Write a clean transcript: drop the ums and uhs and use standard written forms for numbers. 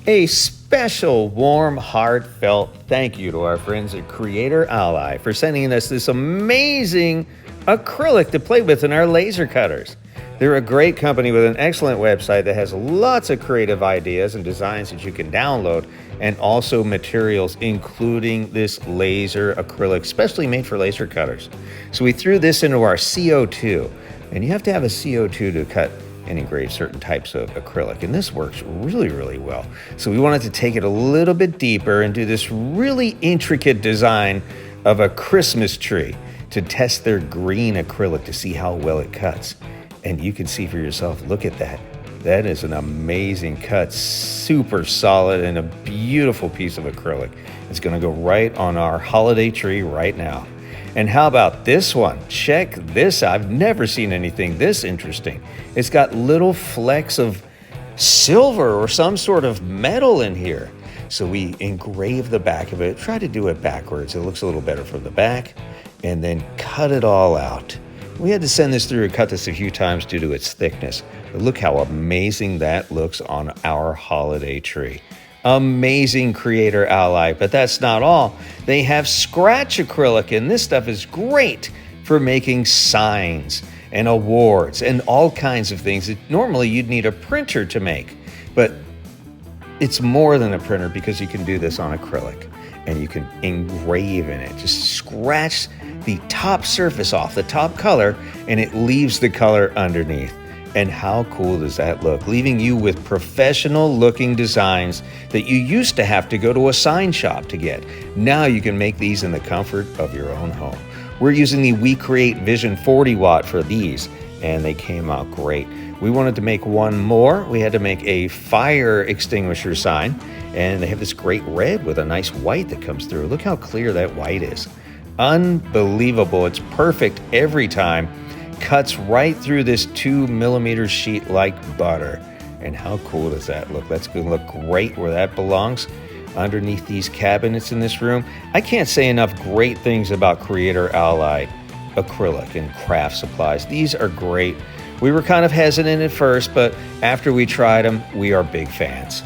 A special, warm, heartfelt thank you to our friends at Creatorally for sending us this amazing acrylic to play with in our laser cutters. They're a great company with an excellent website that has lots of creative ideas and designs that you can download, and also materials including this laser acrylic, specially made for laser cutters. So we threw this into our CO2, and you have to have a CO2 to cut and engrave certain types of acrylic, and this works really well. So we wanted to take it a little bit deeper and do this really intricate design of a Christmas tree to test their green acrylic to see how well it cuts. And you can see for yourself, look at that. That is an amazing cut, super solid, and a beautiful piece of acrylic. It's gonna go right on our holiday tree right now. And how about this one? Check this out. I've never seen anything this interesting. It's got little flecks of silver or some sort of metal in here. So we engrave the back of it, try to do it backwards. It looks a little better from the back, and then cut it all out. We had to send this through and cut this a few times due to its thickness. But look how amazing that looks on our holiday tree. Amazing Creatorally, but that's not all. They have scratch acrylic, and this stuff is great for making signs and awards and all kinds of things that normally you'd need a printer to make. But it's more than a printer because you can do this on acrylic and you can engrave in it. Just scratch the top surface off, the top color, and it leaves the color underneath. And how cool does that look? Leaving you with professional looking designs that you used to have to go to a sign shop to get. Now you can make these in the comfort of your own home. We're using the We Create Vision 40 watt for these, and they came out great. We wanted to make one more. We had to make a fire extinguisher sign, and they have this great red with a nice white that comes through. Look how clear that white is. Unbelievable. It's perfect every time. Cuts right through this 2mm sheet like butter. And how cool does that look? That's going to look great where that belongs, underneath these cabinets in this room. I can't say enough great things about Creatorally acrylic and craft supplies. These are great. We were kind of hesitant at first, but after we tried them, we are big fans.